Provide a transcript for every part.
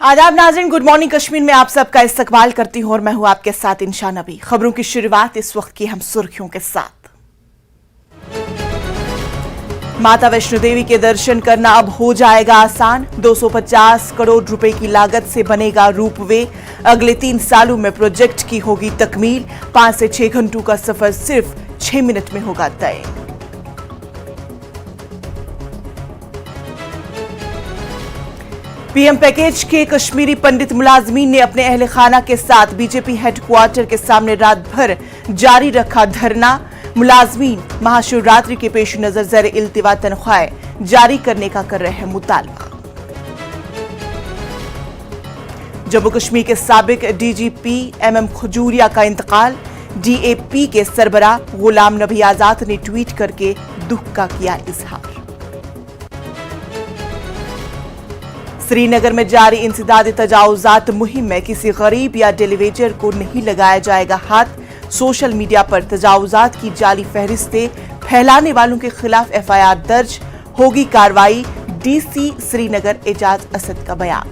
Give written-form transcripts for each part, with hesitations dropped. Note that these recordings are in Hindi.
आदाब नाज़रीन, गुड मॉर्निंग कश्मीर में आप सबका इस्तकबाल करती हूं और मैं हूं आपके साथ इंशा नबी। खबरों की शुरुआत इस वक्त की हम सुर्खियों के साथ। माता वैष्णो देवी के दर्शन करना अब हो जाएगा आसान। 250 करोड़ रुपए की लागत से बनेगा रोपवे। अगले 3 सालों में प्रोजेक्ट की होगी तकमील। 5 से 6 घंटों का सफर सिर्फ 6 मिनट में होगा तय। पीएम पैकेज के कश्मीरी पंडित मुलाजमीन ने अपने अहले खाना के साथ बीजेपी हेडक्वार्टर के सामने रात भर जारी रखा धरना। मुलाजमीन महाशिवरात्रि के पेश नजर ज़र इल्तिवा तनख्वाहें जारी करने का कर रहे हैं मुतालबा। जम्मू कश्मीर के साबिक डीजीपी एमएम खजूरिया का इंतकाल। डीएपी के सरबराह गुलाम नबी आजाद ने ट्वीट करके दुख का किया इजहार। श्रीनगर में जारी इंसदाद तजावुजात मुहिम में किसी गरीब या डेलीवेटर को नहीं लगाया जाएगा हाथ। सोशल मीडिया पर तजावुजात की जाली फहरिस्तें फैलाने वालों के खिलाफ एफआईआर दर्ज, होगी कार्रवाई। डीसी श्रीनगर एजाज असद का बयान।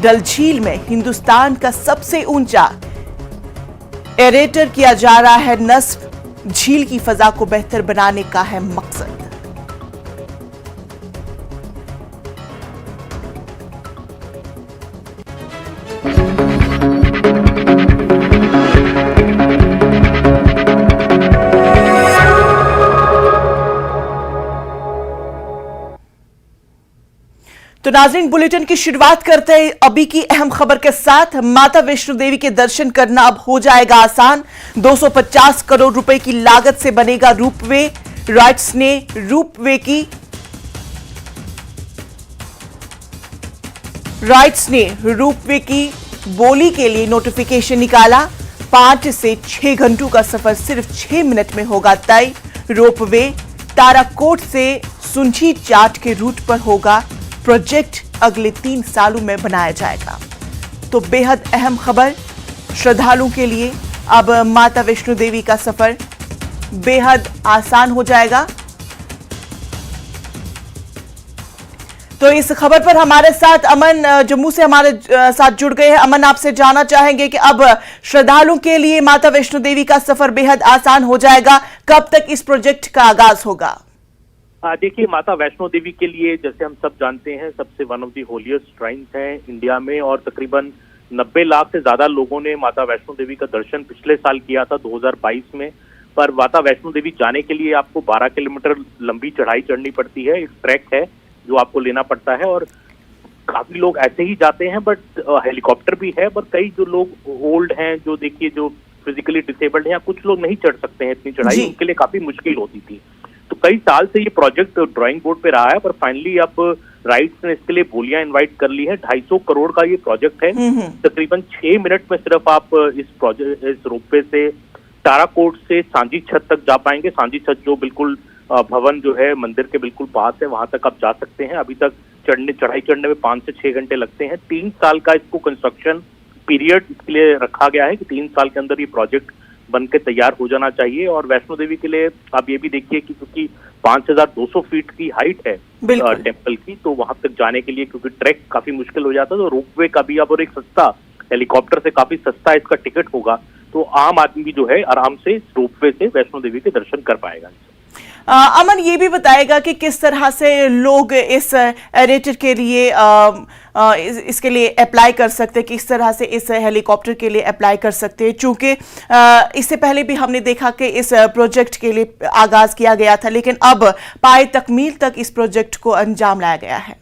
डल झील में हिंदुस्तान का सबसे ऊंचा एरेटर किया जा रहा है नस्ब। झील की फजा को बेहतर बनाने का है मकसद। तो नाज़रीन, बुलेटिन की शुरुआत करते हैं अभी की अहम खबर के साथ। माता वैष्णो देवी के दर्शन करना अब हो जाएगा आसान। 250 करोड़ रुपए की लागत से बनेगा रोपवे। राइट्स ने रोपवे की बोली के लिए नोटिफिकेशन निकाला। 5 से 6 घंटों का सफर सिर्फ 6 मिनट में होगा तय। रोपवे ताराकोट से सुंची चाट के रूट पर होगा। प्रोजेक्ट अगले 3 सालों में बनाया जाएगा। तो बेहद अहम खबर श्रद्धालुओं के लिए, अब माता वैष्णो देवी का सफर बेहद आसान हो जाएगा। तो इस खबर पर हमारे साथ अमन जम्मू से हमारे साथ जुड़ गए हैं। अमन, आपसे जानना चाहेंगे कि अब श्रद्धालुओं के लिए माता वैष्णो देवी का सफर बेहद आसान हो जाएगा। कब तक इस प्रोजेक्ट का आगाज होगा? देखिए, माता वैष्णो देवी के लिए जैसे हम सब जानते हैं सबसे one of the holiest shrines हैं इंडिया में, और तकरीबन 90 लाख से ज्यादा लोगों ने माता वैष्णो देवी का दर्शन पिछले साल किया था 2022 में। पर माता वैष्णो देवी जाने के लिए आपको 12 किलोमीटर लंबी चढ़ाई चढ़नी पड़ती है। एक ट्रैक है जो आपको लेना पड़ता है, और काफी लोग ऐसे ही जाते हैं, बट हेलीकॉप्टर भी है। पर कई जो लोग ओल्ड हैं, जो देखिए जो फिजिकली डिसेबल्ड हैं, या कुछ लोग नहीं चढ़ सकते हैं इतनी चढ़ाई, उनके लिए काफी मुश्किल होती थी। तो कई साल से ये प्रोजेक्ट ड्राइंग बोर्ड पे रहा है, पर फाइनली अब राइट्स ने इसके लिए बोलियां इनवाइट कर ली है। 250 करोड़ का ये प्रोजेक्ट है। तकरीबन 6 मिनट में सिर्फ आप इस रोपवे से ताराकोट से सांझी छत तक जा पाएंगे। सांझी छत जो बिल्कुल भवन जो है मंदिर के बिल्कुल पास है, वहां तक आप जा सकते हैं। अभी तक चढ़ाई चढ़ने में 5 से 6 घंटे लगते हैं। 3 साल का इसको कंस्ट्रक्शन पीरियड इसके लिए रखा गया है कि 3 साल के अंदर ये प्रोजेक्ट बन के तैयार हो जाना चाहिए। और वैष्णो देवी के लिए आप ये भी देखिए कि क्योंकि 5200 फीट की हाइट है टेम्पल की, तो वहां तक जाने के लिए क्योंकि ट्रैक काफी मुश्किल हो जाता है, तो रोपवे का भी अब, और एक सस्ता हेलीकॉप्टर से काफी सस्ता इसका टिकट होगा, तो आम आदमी भी जो है आराम से रोपवे से वैष्णो देवी के दर्शन कर पाएगा। अमन, ये भी बताएगा कि किस तरह से लोग इस एरेटर के लिए इसके लिए अप्लाई कर सकते हैं, किस तरह से इस हेलीकॉप्टर के लिए अप्लाई कर सकते हैं, चूंकि इससे पहले भी हमने देखा कि इस प्रोजेक्ट के लिए आगाज किया गया था, लेकिन अब पाए तकमील तक इस प्रोजेक्ट को अंजाम लाया गया है।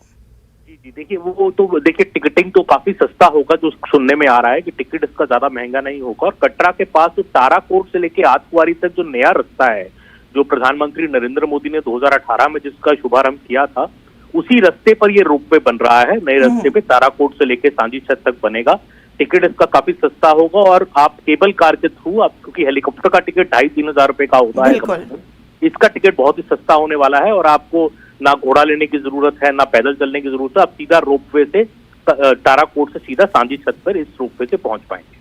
जी देखिए, वो तो देखिए टिकटिंग तो काफी सस्ता होगा, जो सुनने में आ रहा है कि टिकट इसका ज्यादा महंगा नहीं होगा। और कटरा के पास तो ताराकोट से लेके आतवारी तक जो नया रास्ता है, जो प्रधानमंत्री नरेंद्र मोदी ने 2018 में जिसका शुभारंभ किया था, उसी रास्ते पर ये रोपवे बन रहा है। नए रास्ते पे ताराकोट से लेके सांझी छत तक बनेगा। टिकट इसका काफी सस्ता होगा, और आप केबल कार के थ्रू, आप क्योंकि हेलीकॉप्टर का टिकट 2,500-3 हजार रुपए का होता है, इसका टिकट बहुत ही सस्ता होने वाला है। और आपको ना घोड़ा लेने की जरूरत है, ना पैदल चलने की जरूरत है। आप सीधा रोपवे से ताराकोट से सीधा सांझी छत पर इस रोपवे से पहुंच पाएंगे।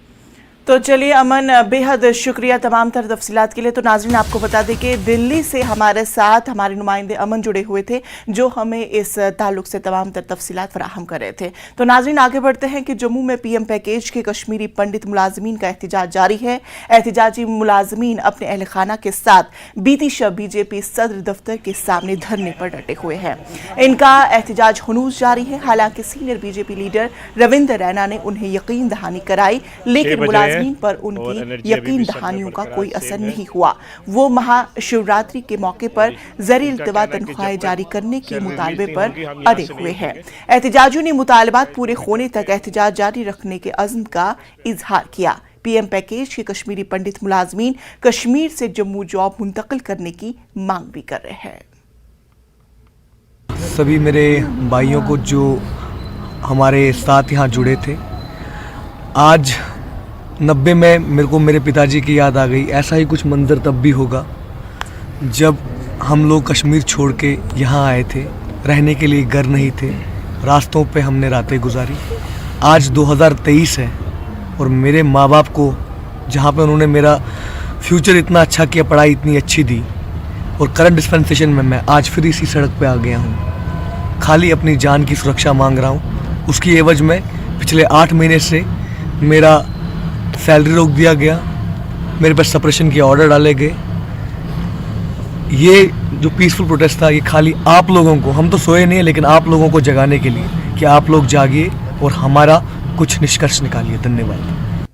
तो चलिए अमन, बेहद शुक्रिया तमाम तर तफसीलात के लिए। तो नाज़रीन, आपको बता दें कि दिल्ली से हमारे साथ हमारे नुमाइंदे अमन जुड़े हुए थे, जो हमें इस ताल्लुक से तमाम तर तफसीलात फराहम कर रहे थे। तो नाज़रीन, आगे बढ़ते हैं कि जम्मू में पीएम पैकेज के कश्मीरी पंडित मुलाजमीन का एहतजाज जारी है। एहतजाजी मुलाजमीन अपने अहल खाना के साथ बीती शब बीजेपी सदर दफ्तर के सामने धरने पर डटे हुए हैं। इनका एहतजाज हनूज जारी है। हालांकि senior BJP leader Ravindra Raina ने उन्हें यकीन दहानी कराई, लेकिन मुलाजमीन पर उनकी यकीन दहानियों का कोई असर नहीं हुआ। वो महाशिवरात्रि के मौके पर ज़री इल्तवा तनख्वाहें जारी करने के मुतालबे पर अड़े हुए हैं। एहतजाजियों ने मुतालबात पूरे होने तक एहतजाज जारी रखने के अज़्म का इजहार किया। पीएम पैकेज के कश्मीरी पंडित मुलाजमीन कश्मीर से जम्मू जॉब मुंतकिल करने की मांग भी कर रहे हैं। सभी मेरे भाइयों को जो हमारे साथ यहाँ जुड़े थे, आज 90 में मेरे को मेरे पिताजी की याद आ गई। ऐसा ही कुछ मंजर तब भी होगा जब हम लोग कश्मीर छोड़ के यहाँ आए थे। रहने के लिए घर नहीं थे, रास्तों पे हमने रातें गुजारी। आज 2023 है और मेरे माँ बाप को जहाँ पे उन्होंने मेरा फ्यूचर इतना अच्छा किया, पढ़ाई इतनी अच्छी दी, और करंट डिस्पेंसेशन में मैं आज फिर इसी सड़क पे आ गया हूँ। खाली अपनी जान की सुरक्षा मांग रहा हूँ। उसकी एवज में पिछले 8 महीने से मेरा सैलरी रोक दिया गया, मेरे पास सप्रेशन के ऑर्डर डाले गए। ये जो पीसफुल प्रोटेस्ट था, ये खाली आप लोगों को, हम तो सोए नहीं, लेकिन आप लोगों को जगाने के लिए कि आप लोग जागिए और हमारा कुछ निष्कर्ष निकालिए। धन्यवाद।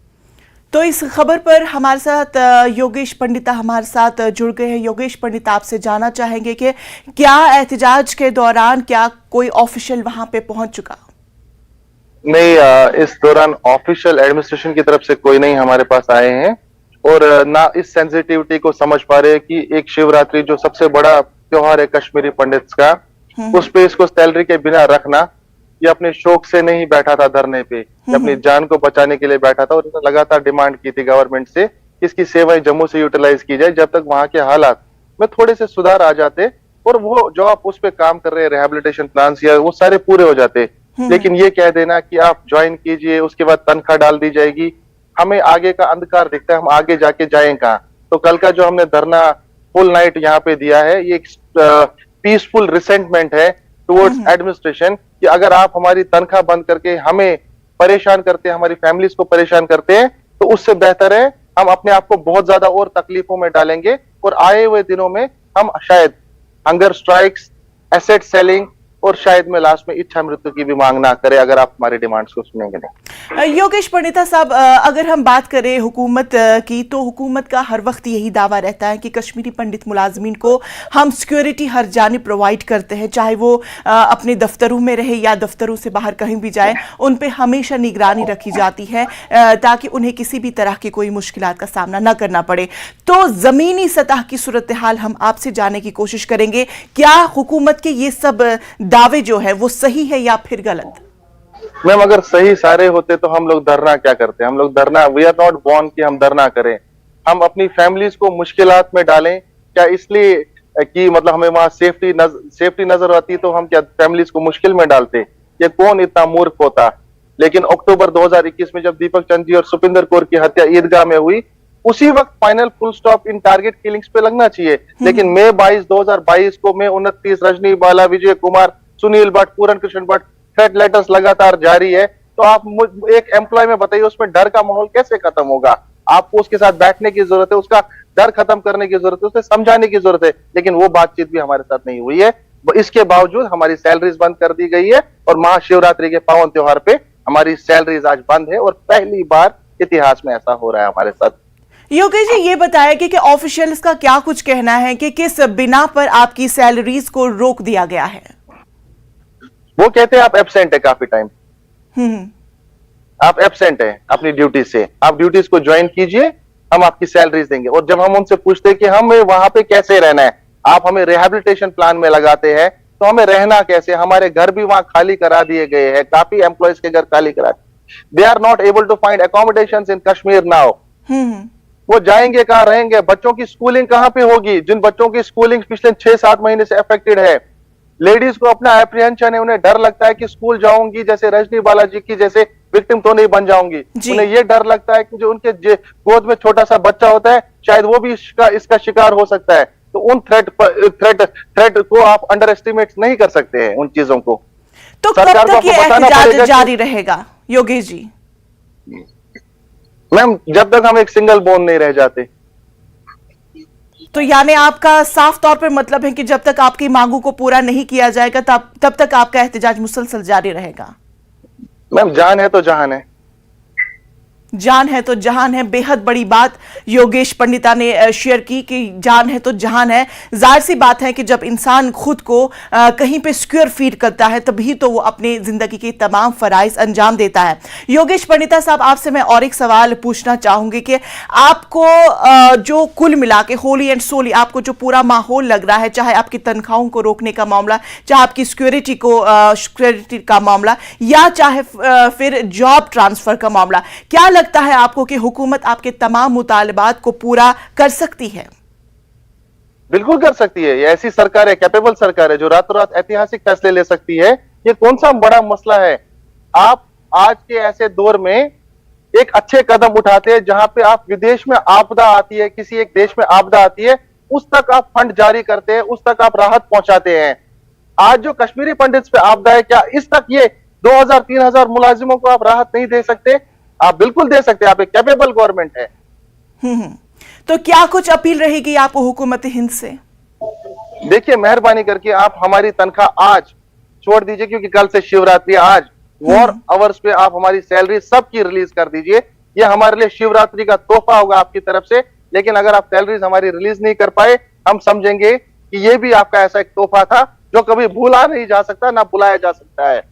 तो इस खबर पर हमारे साथ योगेश पंडिता हमारे साथ जुड़ गए हैं। योगेश पंडिता, आपसे जानना चाहेंगे कि क्या एहतजाज के दौरान क्या कोई ऑफिशियल वहां पे पहुंच चुका? नहीं, इस दौरान ऑफिशियल एडमिनिस्ट्रेशन की तरफ से कोई नहीं हमारे पास आए हैं, और ना इस सेंसिटिविटी को समझ पा रहे कि एक शिवरात्रि जो सबसे बड़ा त्योहार है कश्मीरी पंडित्स का, उस पे इसको सैलरी के बिना रखना। ये अपने शौक से नहीं बैठा था धरने पे, अपनी जान को बचाने के लिए बैठा था, और इसने लगातार डिमांड की थी गवर्नमेंट से कि इसकी सेवाएं जम्मू से यूटिलाइज की जाए, जब तक वहां के हालात में थोड़े से सुधार आ जाते और वो जो आप उस पे काम कर रहे हैं रिहेबिलिटेशन प्लान या वो सारे पूरे हो जाते। लेकिन ये कह देना कि आप ज्वाइन कीजिए, उसके बाद तनख्वाह डाल दी जाएगी, हमें आगे का अंधकार दिखता है, हम आगे जाके जाएं कहां। तो कल का जो हमने धरना फुल नाइट यहाँ पे दिया है, ये एक पीसफुल रिसेंटमेंट है टुवर्ड्स एडमिनिस्ट्रेशन कि अगर आप हमारी तनख्वाह बंद करके हमें परेशान करते हैं, हमारी फैमिलीज को परेशान करते हैं, तो उससे बेहतर है हम अपने आप को बहुत ज्यादा और तकलीफों में डालेंगे, और आए हुए दिनों में हम शायद हंगर स्ट्राइक्स, एसेट सेलिंग, और शायद मैं लास्ट में इच्छा मृत्यु की भी मांग ना करे अगर आप हमारी डिमांड्स को सुनेंगे नहीं। योगेश पंडिता साहब, अगर हम बात करें हुकूमत की, तो हुकूमत का हर वक्त यही दावा रहता है कि कश्मीरी पंडित मुलाजमीन को हम सिक्योरिटी हर जानिब प्रोवाइड करते हैं, चाहे वो अपने दफ्तरों में रहे या दफ्तरों से बाहर कहीं भी जाए, उन पे हमेशा निगरानी रखी जाती है ताकि उन्हें किसी भी तरह की कोई मुश्किलात का सामना न करना पड़े। तो जमीनी सतह की सूरत हाल हम आपसे जानने की कोशिश करेंगे, क्या हुकूमत के ये सब दावे जो है वो सही है या फिर गलत? मैम, अगर सही सारे होते तो हम लोग धरना क्या करते? हम लोग धरना, वी आर नॉट बॉर्न कि हम धरना करें। हम अपनी फैमिलीज को मुश्किलात में डालें क्या इसलिए कि मतलब हमें वहां सेफ्टी नजर आती तो हम क्या फैमिलीज को मुश्किल में डालते? ये कौन इतना मूर्ख होता? लेकिन अक्टूबर 2021 में जब दीपक चंद जी और सुपिंदर कौर की हत्या ईदगाह में हुई, उसी वक्त final full stop in target killings पे लगना चाहिए। लेकिन मई 22, 2022 को मई 29 रजनी बाला, विजय कुमार, सुनील भट्ट, पूरन कृष्ण भट्ट, थ्रेट लेटर्स लगातार जारी है। तो आप एक एम्प्लॉय में बताइए उसमें डर का माहौल कैसे खत्म होगा? आपको उसके साथ बैठने की जरूरत है, उसका डर खत्म करने की जरूरत है, उसे समझाने की जरूरत है, लेकिन वो बातचीत भी हमारे साथ नहीं हुई है। इसके बावजूद हमारी सैलरीज बंद कर दी गई है, और महाशिवरात्रि के पावन त्योहार पे हमारी सैलरीज आज बंद है, और पहली बार इतिहास में ऐसा हो रहा है हमारे साथ। योगेश जी, ये बताया कि ऑफिशियल्स का क्या कुछ कहना है कि किस बिना पर आपकी सैलरीज को रोक दिया गया है? वो कहते हैं आप एब्सेंट है काफी टाइम, आप एब्सेंट है अपनी ड्यूटी से, आप ड्यूटीज को ज्वाइन कीजिए, हम आपकी सैलरीज देंगे। और जब हम उनसे पूछते हैं कि हमें वहां पे कैसे रहना है, आप हमें रिहेबिलिटेशन प्लान में लगाते हैं, तो हमें रहना कैसे? हमारे घर भी वहां खाली करा दिए गए हैं, काफी एम्प्लॉयज के घर खाली करा, they are not able to find accommodations in Kashmir now. वो जाएंगे कहां, रहेंगे? बच्चों की स्कूलिंग कहां पे होगी? जिन बच्चों की स्कूलिंग पिछले 6-7 महीने से अफेक्टेड है, लेडीज को अपना एप्रीहेंशन है, उन्हें डर लगता है कि स्कूल जाऊंगी, जैसे रजनी बालाजी की जैसे विक्टिम तो नहीं बन जाऊंगी। उन्हें ये डर लगता है कि जो उनके गोद में छोटा सा बच्चा होता है शायद वो भी इसका शिकार हो सकता है। तो उन थ्रेट को आप अंडर एस्टिमेट नहीं कर सकते हैं उन चीजों को। तो कब तक ये एहतजाज जारी रहेगा योगेश जी? मैम जब तक हम एक सिंगल बोन नहीं रह जाते। तो यानी आपका साफ तौर पर मतलब है कि जब तक आपकी मांगों को पूरा नहीं किया जाएगा तब तक आपका एहतजाज मुसलसल जारी रहेगा। मैम जान है तो जहान है। जान है तो जहान है, बेहद बड़ी बात योगेश पंडिता ने शेयर की कि जान है तो जहान है। जाहिर सी बात है कि जब इंसान खुद को कहीं पे सिक्योर फील करता है तभी तो वो अपनी जिंदगी के तमाम फराइज अंजाम देता है। योगेश पंडिता साहब, आपसे मैं और एक सवाल पूछना चाहूंगी कि आपको जो कुल मिला के होली एंड सोली आपको जो पूरा माहौल लग रहा है, चाहे आपकी तनख्वाहों को रोकने का मामला, चाहे आपकी सिक्योरिटी का मामला, या चाहे फिर जॉब ट्रांसफर का मामला, क्या लगता है आपको कि हुकूमत आपके तमाम मुतालबात को पूरा कर सकती है? बिल्कुल कर सकती है। ये ऐसी सरकार है, कैपेबल सरकार है जो रातों रात ऐतिहासिक फैसले ले सकती है। ये कौन सा बड़ा मसला है? आप आज के ऐसे दौर में एक अच्छे कदम उठाते हैं जहां पे आप विदेश में आपदा आती है, किसी एक देश में आपदा आती है, उस तक आप फंड जारी करते हैं, उस तक आप राहत पहुंचाते हैं। आज जो कश्मीरी पंडित्स पे आपदा है, क्या इस तक ये 2000-3000 मुलाजिमों को आप राहत नहीं दे सकते? आप बिल्कुल दे सकते हैं। आप एक कैपेबल गवर्नमेंट है। तो क्या कुछ अपील रहेगी आपको हुकूमत हिंद से? देखिए, मेहरबानी करके आप हमारी तनख्वाह आज छोड़ दीजिए, क्योंकि कल से शिवरात्रि, आज वॉर आवर्स पे आप हमारी सैलरी सबकी रिलीज कर दीजिए। ये हमारे लिए शिवरात्रि का तोहफा होगा आपकी तरफ से। लेकिन अगर आप सैलरीज हमारी रिलीज नहीं कर पाए, हम समझेंगे कि ये भी आपका ऐसा एक तोहफा था जो कभी भूला नहीं जा सकता, ना बुलाया जा सकता है।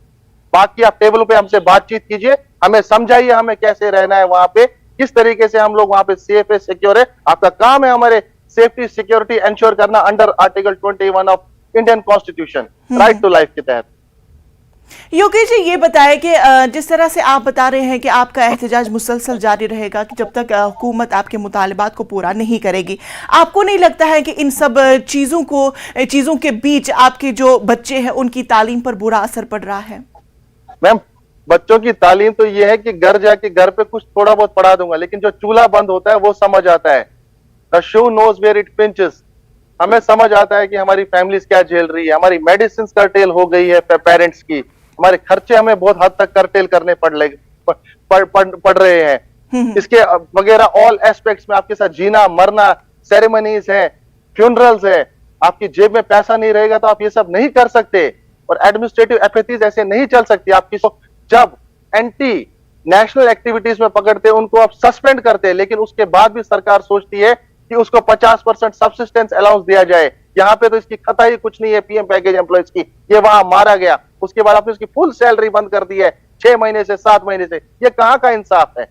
बाकी आप टेबल पे हमसे बातचीत कीजिए, हमें समझाइए हमें कैसे रहना है वहां पे, किस तरीके से हम लोग वहां पे सेफ है, सिक्योर है। आपका काम है हमारे सेफ्टी सिक्योरिटी इंश्योर करना under article 21 of Indian constitution, right to life के तहत। योगेश जी, ये बताएं कि जिस तरह से आप बता रहे हैं कि आपका एहतजाज मुसलसल जारी रहेगा कि जब तक हुकूमत आपके मुतालबात को पूरा नहीं करेगी, आपको नहीं लगता है कि इन सब चीजों के बीच आपके जो बच्चे हैं उनकी तालीम पर बुरा असर पड़ रहा है? मैम, बच्चों की तालीम तो ये है कि घर जाके घर पे कुछ थोड़ा बहुत पढ़ा दूंगा, लेकिन जो चूल्हा बंद होता है वो समझ आता है। The shoe knows where it pinches. हमें समझ आता है कि हमारी फैमिलीज क्या झेल रही है। हमारी मेडिसिन कर्टेल हो गई है पेरेंट्स की, हमारे खर्चे हमें बहुत हद तक कर्टेल करने पड़ रहे हैं। इसके वगैरह ऑल एस्पेक्ट्स में आपके साथ जीना मरना, सेरेमनीज है, फ्यूनरल्स है। आपकी जेब में पैसा नहीं रहेगा तो आप ये सब नहीं कर सकते। और एडमिनिस्ट्रेटिव एफएटीज ऐसे नहीं चल सकती। आपकी जब एंटी नेशनल एक्टिविटीज में पकड़ते हैं उनको आप सस्पेंड करते हैं, लेकिन उसके बाद भी सरकार सोचती है कि उसको 50% सब्सिस्टेंस अलाउंस दिया जाए। यहाँ पे तो इसकी कतई कुछ नहीं है पीएम पैकेज एम्प्लॉयज की। ये वहां मारा गया, उसके बाद आपने उसकी फुल सैलरी बंद कर दी है 6 महीने से 7 महीने से। ये कहां का इंसाफ है?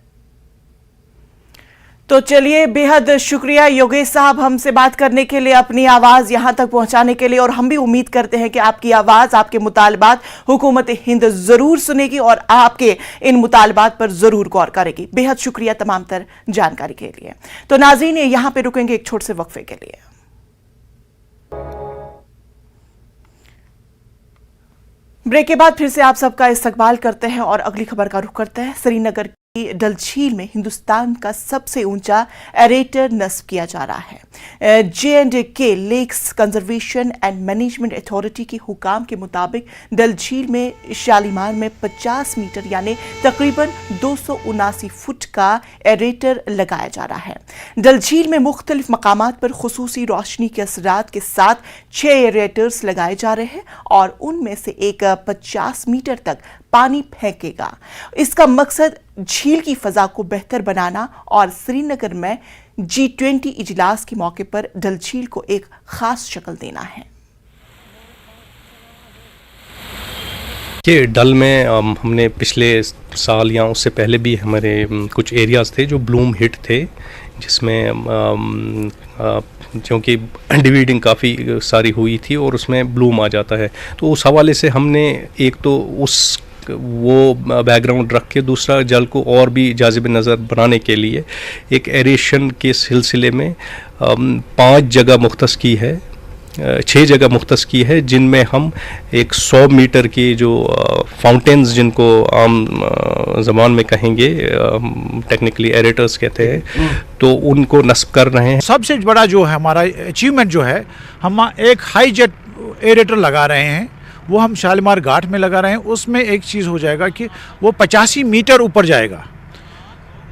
तो चलिए, बेहद शुक्रिया योगेश साहब हमसे बात करने के लिए, अपनी आवाज़ यहाँ तक पहुँचाने के लिए। और हम भी उम्मीद करते हैं कि आपकी आवाज़, आपके मुतालबात हुकूमत हिंद ज़रूर सुनेगी और आपके इन मुतालबात पर ज़रूर गौर करेगी। बेहद शुक्रिया तमाम तर जानकारी के लिए। तो नाज़रीन, यहाँ पे रुकेंगे एक छोटे से वक्फे के लिए। ब्रेक के बाद फिर से आप सबका इस्तकबाल करते हैं और अगली खबर का रुख करते हैं। श्रीनगर डल झील में हिंदुस्तान का सबसे ऊंचा एरेटर नस्ब किया जा रहा है। J&K lakes conservation and management authority के हुकाम के मुताबिक डल झील में शालीमार में 50 मीटर यानी तकरीबन 279 फुट का एरेटर लगाया जा रहा है। डल झील में मुख्तलिफ मकामात पर खुसूसी रोशनी के असरात के साथ 6 एरेटर्स लगाए जा रहे हैं और उनमें से एक 50 मीटर तक पानी फेंकेगा। इसका मकसद झील की फजा को बेहतर बनाना और श्रीनगर में G20 इजलास के मौके पर डल झील को एक खास शक्ल देना है। कि डल में हमने पिछले साल या उससे पहले भी हमारे कुछ एरियाज़ थे जो ब्लूम हिट थे, जिसमें क्योंकि डिवीडिंग काफ़ी सारी हुई थी और उसमें ब्लूम आ जाता है। तो उस हवाले से हमने एक तो वो बैकग्राउंड रख के, दूसरा जल को और भी जाज़िब नज़र बनाने के लिए एक एरेशन के सिलसिले में 5 जगह मुख्तस की है 6 जगह मुख्तस की है, जिनमें हम एक 100 मीटर की जो फाउंटेन्स, जिनको आम ज़बान में कहेंगे, टेक्निकली एरेटर्स कहते हैं, तो उनको नस्ब कर रहे हैं। सबसे बड़ा जो है हमारा अचीवमेंट जो है, हम एक हाई जेट एरेटर लगा रहे हैं, वो हम शालीमार घाट में लगा रहे हैं। उसमें एक चीज़ हो जाएगा कि वो 85 मीटर ऊपर जाएगा।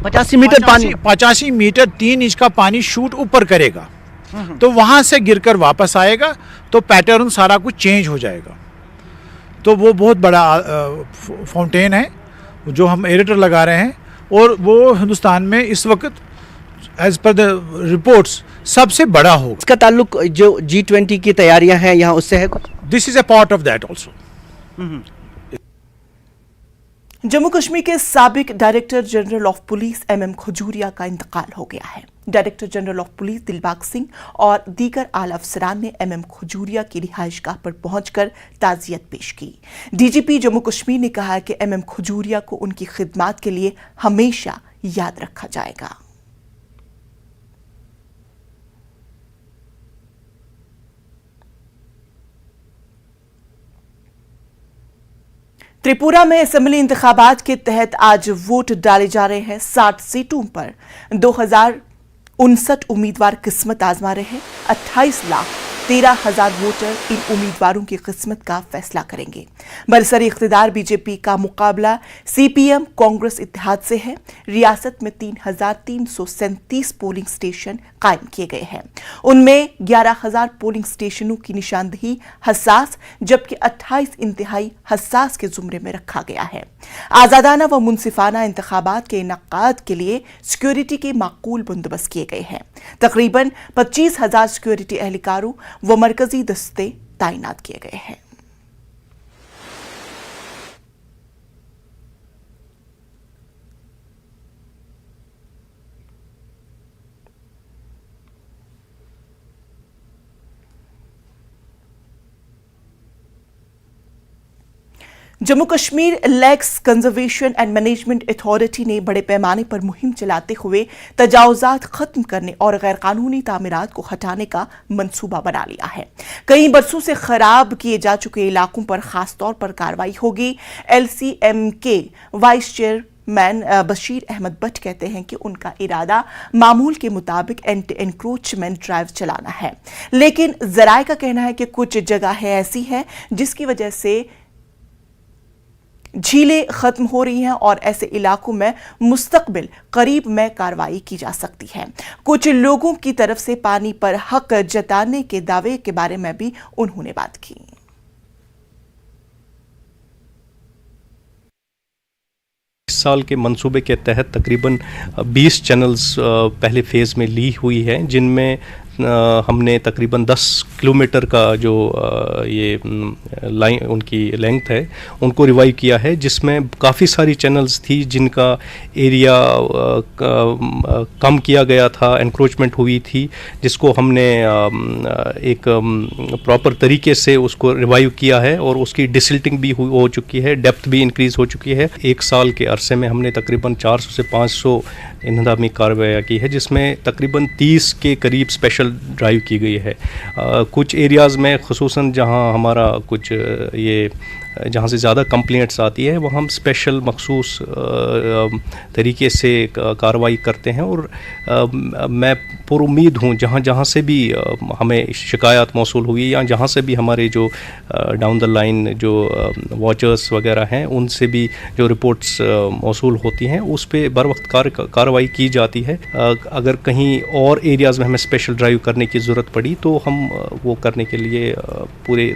85 मीटर पानी, 85 मीटर 3 इंच का पानी शूट ऊपर करेगा, तो वहाँ से गिरकर वापस आएगा, तो पैटर्न सारा कुछ चेंज हो जाएगा। तो वो बहुत बड़ा फाउंटेन है जो हम एरेटर लगा रहे हैं, और वो हिंदुस्तान में इस वक्त एज पर द रिपोर्ट्स सबसे बड़ा होगा। इसका ताल्लुक जो G20 की तैयारियां हैं यहाँ उससे है कुछ? This is a part of that also. Jammu Kashmir के साबिक director general of police MM Khajuria का इंतकाल हो गया है। Director general of police Dilbag Singh और दीगर आला अफसरान ने MM खजूरिया की रिहाइशगाह पर पहुंचकर ताजियत पेश की। DGP जम्मू कश्मीर ने कहा कि MM खजूरिया को उनकी खिदमत के लिए हमेशा याद रखा जाएगा। त्रिपुरा में असेंबली इंतखाबात के तहत आज वोट डाले जा रहे हैं। 60 सीटों पर 2059 उम्मीदवार किस्मत आजमा रहे हैं। 28,13,000 वोटर इन उम्मीदवारों की किस्मत का फैसला करेंगे। बरसरी इख्तिदार बीजेपी का मुकाबला CPM कांग्रेस इत्तेहाद से है। रियासत में 3,337 पोलिंग स्टेशन कायम किए गए हैं। उनमें 11,000 पोलिंग स्टेशनों की निशानदेही हसास, जबकि 28 इंतहाई हसास के जुमरे में रखा गया है। आजादाना व मुनसिफाना इंतखाबात के इनकाद के लिए सिक्योरिटी के माकूल बंदोबस्त किए गए हैं। तकरीबन 25,000 सिक्योरिटी एहलकारों व मरकजी दस्ते तैनात किए गए हैं। Jammu Kashmir lands conservation and management authority ने बड़े पैमाने पर मुहिम चलाते हुए तजावुजात खत्म करने और गैरकानूनी तामीरात को हटाने का मंसूबा बना लिया है। कई बरसों से खराब किए जा चुके इलाकों पर खासतौर पर कार्रवाई होगी। LCM के वाइस चेयरमैन बशीर अहमद बट कहते हैं कि उनका इरादा मामूल के मुताबिक एंटी एनक्रोचमेंट ड्राइव चलाना है, लेकिन जराए का कहना है कि कुछ जगह ऐसी है जिसकी वजह से झीलें खत्म हो रही हैं और ऐसे इलाकों में मुस्तकबिल करीब में कार्रवाई की जा सकती है। कुछ लोगों की तरफ से पानी पर हक जताने के दावे के बारे में भी उन्होंने बात की। इस साल के मंसूबे के तहत तकरीबन 20 चैनल्स पहले फेज़ में ली हुई हैं, जिनमें हमने तकरीबन 10 किलोमीटर का जो ये लाइन उनकी लेंथ है उनको रिवाइव किया है, जिसमें काफ़ी सारी चैनल्स थी जिनका एरिया कम किया गया था, एनक्रोचमेंट हुई थी, जिसको हमने एक प्रॉपर तरीके से उसको रिवाइव किया है और उसकी डिसिल्टिंग भी हो चुकी है, डेप्थ भी इंक्रीज़ हो चुकी है। एक साल के अरसे में हमने तकरीबन 400 से 500 इंतजामी कार्रवाई की है, जिसमें तकरीबन 30 के करीब स्पेशल ड्राइव की गई है। कुछ एरियाज़ में ख़ुसूसन जहां हमारा कुछ ये जहाँ से ज़्यादा कंप्लेंट्स आती है वहाँ हम स्पेशल मखसूस तरीके से कार्रवाई करते हैं और मैं पुरुमीद हूँ जहाँ जहाँ से भी हमें शिकायत मौसूल हुई या जहाँ से भी हमारे जो डाउन द लाइन जो वॉचर्स वगैरह हैं उनसे भी जो रिपोर्ट्स मौसूल होती हैं उस पर बर वक्त कार्रवाई की जाती है। अगर कहीं और एरियाज़ में हमें स्पेशल ड्राइव करने की ज़रूरत पड़ी तो हम वो करने के लिए पूरे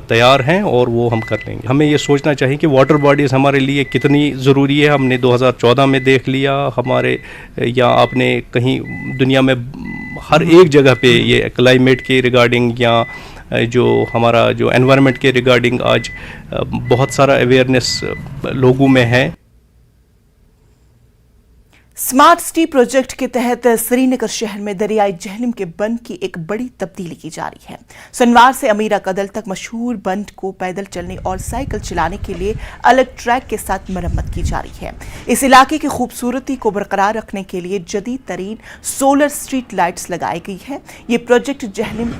तैयार हैं और वो हम कर लेंगे। हमें ये सोचना चाहिए कि वाटर बॉडीज़ हमारे लिए कितनी ज़रूरी है। हमने 2014 में देख लिया हमारे या आपने कहीं दुनिया में हर एक जगह पे ये क्लाइमेट के रिगार्डिंग या जो हमारा जो एनवायरनमेंट के रिगार्डिंग आज बहुत सारा अवेयरनेस लोगों में है। स्मार्ट सिटी प्रोजेक्ट के तहत श्रीनगर शहर में दरियाई जहलम के बंद की एक बड़ी तब्दीली की जा रही है। शनिवार से अमीरा कदल तक मशहूर बंद को पैदल चलने और साइकिल चलाने के लिए अलग ट्रैक के साथ मरम्मत की जा रही है। इस इलाके की खूबसूरती को बरकरार रखने के लिए जदीद तरीन सोलर स्ट्रीट लाइट्स लगाई गई है। ये प्रोजेक्ट जहलम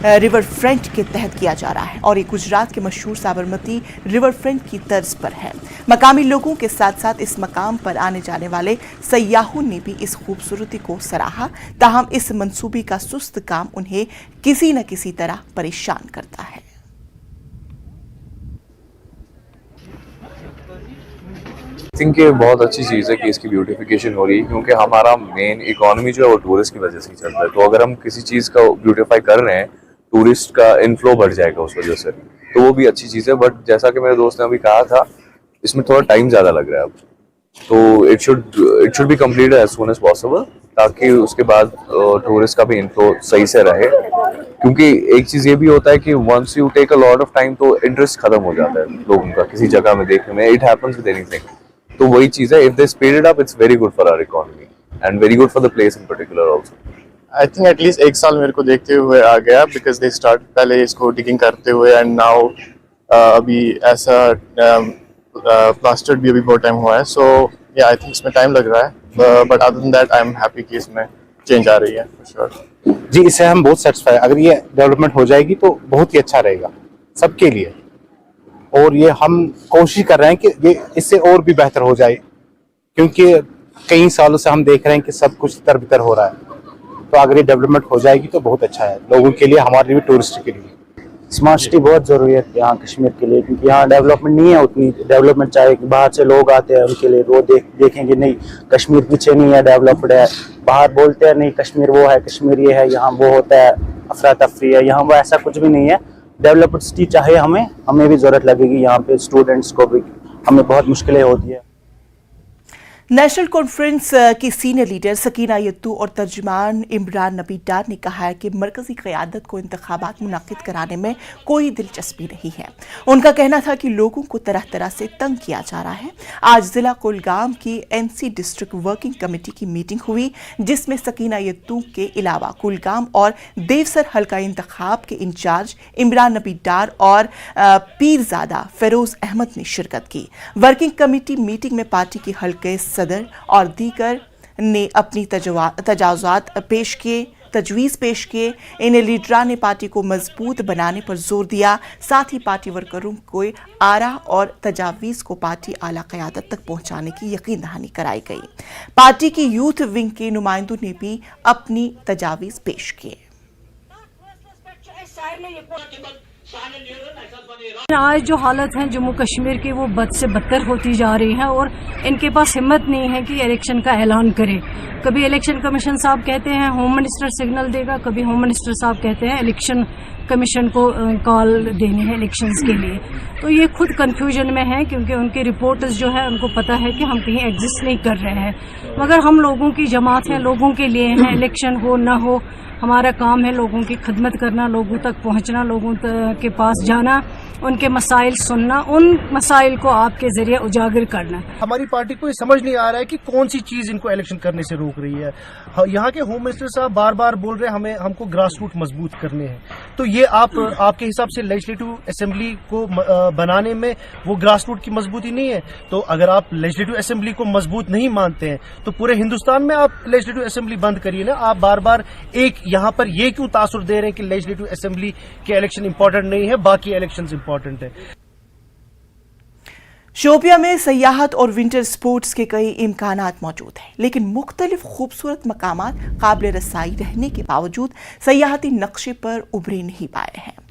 रिवर फ्रंट के तहत किया जा रहा है और ये गुजरात के मशहूर साबरमती रिवर फ्रंट की तर्ज पर है। मकामी लोगों के साथ साथ इस मकाम पर आने जाने वाले सयाहों ने भी इस खूबसूरती को सराहा। ताहम इस मंसूबे का सुस्त काम उन्हें किसी न किसी तरह परेशान करता है। आई थिंक ये बहुत अच्छी चीज़ है कि इसकी ब्यूटिफिकेशन हो रही है, क्योंकि हमारा मेन इकोनॉमी जो है वो टूरिस्ट की वजह से ही चलता है। तो अगर हम किसी चीज़ का ब्यूटिफाई कर रहे हैं, टूरिस्ट का इनफ्लो बढ़ जाएगा उस वजह से, तो वो भी अच्छी चीज़ है। बट जैसा कि मेरे दोस्त ने अभी कहा था, इसमें थोड़ा टाइम ज़्यादा लग रहा है अब, तो it should be completed as soon as possible, ताकि उसके बाद टूरिस्ट का भी इनफ्लो सही से रहे। क्योंकि एक चीज़ ये भी होता है कि once you take a lot of time तो इंटरेस्ट खत्म हो जाता है लोगों का किसी जगह में देखने में। It happens with anything. तो वही चीज़ है, if they speed it up, it's very good for our economy and very good for the place in particular also. I think at least एक साल मेरे को देखते हुए आ गया, बिकॉज दे स्टार्ट पहले इसको डिगिंग करते हुए एंड नाउ अभी ऐसा प्लास्टर्ड भी अभी बहुत टाइम हुआ है। सो या आई थिंक इसमें टाइम लग रहा है, but other than that I am happy कि इसमें चेंज आ रही है फॉर श्योर। जी, इससे हम बहुत सेटिस्फाई। अगर ये डेवलपमेंट हो जाएगी तो बहुत ही अच्छा रहेगा सबके लिए, और ये हम कोशिश कर रहे हैं कि ये इससे और भी बेहतर हो जाए, क्योंकि कई सालों से हम देख रहे हैं कि सब कुछ तर-बितर हो रहा है। तो अगर ये डेवलपमेंट हो जाएगी तो बहुत अच्छा है लोगों के लिए, हमारे लिए भी, टूरिस्ट के लिए। स्मार्ट सिटी बहुत ज़रूरी है यहाँ कश्मीर के लिए, क्योंकि यहाँ डेवलपमेंट नहीं है उतनी। डेवलपमेंट चाहे बाहर से लोग आते हैं उनके लिए, वो देखेंगे नहीं कश्मीर पीछे नहीं है, डेवलप्ड है। बाहर बोलते हैं नहीं कश्मीर वो है, कश्मीर ये है, यहाँ वो होता है, अफरा तफरी है। यहाँ वो ऐसा कुछ भी नहीं है। डेवलप्ड सिटी चाहे हमें भी ज़रूरत लगेगी। यहाँ पे स्टूडेंट्स को भी हमें बहुत मुश्किलें होती है। नेशनल कॉन्फ्रेंस की सीनियर लीडर सकीना यत्तू और तर्जुमान इमरान नबी डार ने कहा है कि मरकजी क़यादत को इंतखाबात मुनाकिद कराने में कोई दिलचस्पी नहीं है। उनका कहना था कि लोगों को तरह तरह से तंग किया जा रहा है। आज जिला कुलगाम की NC डिस्ट्रिक्ट वर्किंग कमेटी की मीटिंग हुई, जिसमें सकीना यत्तू के अलावा कुलगाम और देवसर हल्का इंतखाब के इंचार्ज इमरान नबी डार और पीरजादा फेरोज अहमद ने शिरकत की। वर्किंग कमेटी मीटिंग में पार्टी की हल्के सदर और दीगर ने अपनी तजवीज़ पेश किए। इन लीडरान ने पार्टी को मजबूत बनाने पर जोर दिया। साथ ही पार्टी वर्करों को आरा और तजावीज़ को पार्टी आला क़यादत तक पहुंचाने की यकीन दहानी कराई गई। पार्टी की यूथ विंग के नुमाइंदों ने भी अपनी तजावीज़ पेश किए। आज जो हालत है जम्मू कश्मीर की, वो बद से बदतर होती जा रही है और इनके पास हिम्मत नहीं है कि इलेक्शन का ऐलान करें। कभी इलेक्शन कमीशन साहब कहते हैं होम मिनिस्टर सिग्नल देगा, कभी होम मिनिस्टर साहब कहते हैं इलेक्शन कमीशन को कॉल देनी है इलेक्शंस के लिए। तो ये खुद कंफ्यूजन में है, क्योंकि उनके रिपोर्टर्स जो है उनको पता है कि हम कहीं एग्जिस्ट नहीं कर रहे हैं, मगर हम लोगों की जमात हैं, लोगों के लिए हैं। इलेक्शन हो ना हो, हमारा काम है लोगों की खिदमत करना, लोगों तक पहुंचना, लोगों के पास जाना, उनके मसाइल सुनना, उन मसाइल को आपके जरिए उजागर करना। हमारी पार्टी को ये समझ नहीं आ रहा है कि कौन सी चीज इनको इलेक्शन करने से रोक रही है। यहाँ के होम मिनिस्टर साहब बार बार बोल रहे हैं हमको ग्रास रूट मजबूत करने हैं। तो ये आपके हिसाब से लेजिस्लेटिव असेंबली को बनाने में वो ग्रास रूट की मजबूती नहीं है। तो अगर आप लेजिस्लेटिव असेंबली को मजबूत नहीं मानते हैं तो पूरे हिंदुस्तान में आप लेजिस्लेटिव असेंबली बंद करिए ना। आप बार बार एक यहाँ पर ये क्यों तासुर दे रहे हैं कि लेजिस्लेटिव असेंबली के इलेक्शन इंपॉर्टेंट नहीं है, बाकी इलेक्शंस इंपॉर्टेंट है। शोपियां में सयाहत और विंटर स्पोर्ट्स के कई इम्कानात मौजूद हैं, लेकिन मुख्तलिफ खूबसूरत मकामात काबिल रसाई रहने के बावजूद सयाहती नक्शे पर उभरे नहीं पाए हैं।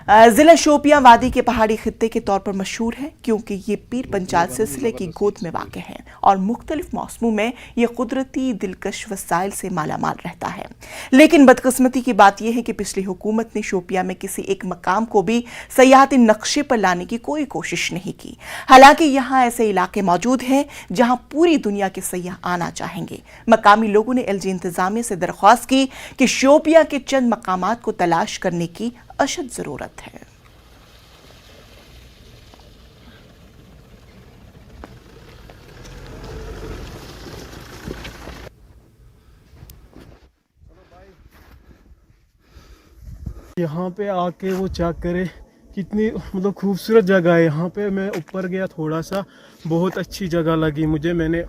जिला शोपियां वादी के पहाड़ी खित्ते के तौर पर मशहूर है, क्योंकि ये पीर पंजाल सिलसिले की गोद में वाक़ है और मुख्तलिफ मौसमों में यह कुदरती दिलकश वसाइल से मालामाल रहता है। लेकिन बदकिस्मती की बात यह है कि पिछली हुकूमत ने शोपियां में किसी एक मकाम को भी सयाहती नक्शे पर लाने की कोई कोशिश नहीं की। हालांकि यहाँ ऐसे इलाके मौजूद हैं जहाँ पूरी दुनिया के सयाह आना चाहेंगे। मकामी लोगों ने LG इंतजामिया से दरख्वास्त की कि शोपियां के चंद मकामात को तलाश करने की अशद जरूरत है। यहाँ पे आके वो चेक करे कितनी मतलब खूबसूरत जगह है। यहाँ पे मैं ऊपर गया थोड़ा सा, बहुत अच्छी जगह लगी मुझे। मैंने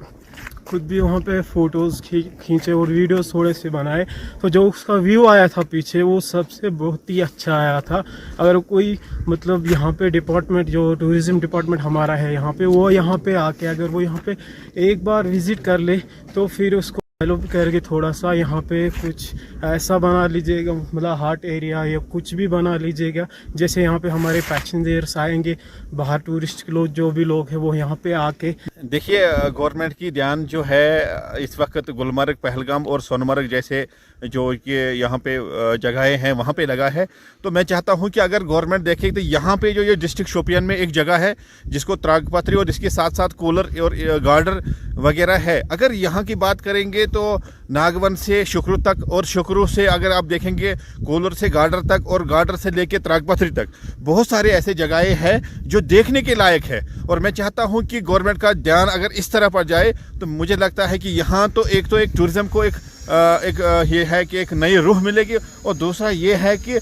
खुद भी वहाँ पे फ़ोटोज़ खींचे और वीडियोस थोड़े से बनाए। तो जो उसका व्यू आया था पीछे, वो सबसे बहुत ही अच्छा आया था। अगर कोई मतलब यहाँ पे डिपार्टमेंट, जो टूरिज़्म डिपार्टमेंट हमारा है यहाँ पे, वो यहाँ पे आके अगर वो यहाँ पे एक बार विज़िट कर ले तो फिर उसको डेवलप करके थोड़ा सा यहाँ पे कुछ ऐसा बना लीजिएगा, मतलब हाट एरिया या कुछ भी बना लीजिएगा, जैसे यहाँ पे हमारे पैसेंजर्स आएंगे, बाहर टूरिस्ट लोग जो भी लोग हैं वो यहाँ पे आके। देखिए, गवर्नमेंट की ध्यान जो है इस वक्त गुलमर्ग, पहलगाम और सोनमर्ग जैसे जो ये यहाँ पे जगहें हैं वहाँ पे लगा है। तो मैं चाहता हूँ कि अगर गवर्नमेंट देखे तो यहाँ पे जो ये डिस्ट्रिक्ट शोपियान में एक जगह है जिसको त्रागपत्री और इसके साथ साथ कोलर और गार्डर वगैरह है। अगर यहाँ की बात करेंगे तो नागवन से शुक्रू तक और शुक्रू से अगर आप देखेंगे कोलर से गार्डर तक और गार्डर से लेके त्रागपत्री तक बहुत सारे ऐसे जगहें हैं जो देखने के लायक है। और मैं चाहता हूँ कि गवर्नमेंट का ध्यान अगर इस तरह पर जाए तो मुझे लगता है कि यहाँ तो एक टूरिज़्म को ये है कि एक नई रूह मिलेगी, और दूसरा ये है कि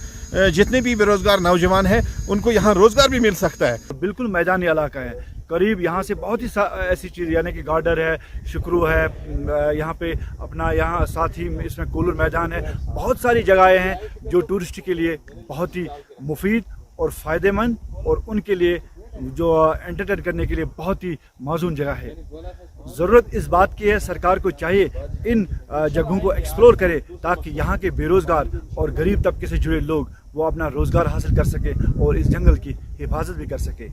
जितने भी बेरोजगार नौजवान हैं उनको यहाँ रोजगार भी मिल सकता है। बिल्कुल मैदानी इलाका है, करीब यहाँ से बहुत ही ऐसी चीज़, यानी कि गार्डर है, शुक्रू है, यहाँ पे अपना यहाँ साथ ही इसमें कोलर मैदान है, बहुत सारी जगहें हैं जो टूरिस्ट के लिए बहुत ही मुफीद और फ़ायदेमंद और उनके लिए जो एंटरटेन करने के लिए बहुत ही मौजूद जगह है। ज़रूरत इस बात की है, सरकार को चाहिए इन जगहों को एक्सप्लोर करे ताकि यहाँ के बेरोज़गार और गरीब तबके से जुड़े लोग वो अपना रोज़गार हासिल कर सके और इस जंगल की हिफाजत भी कर सके।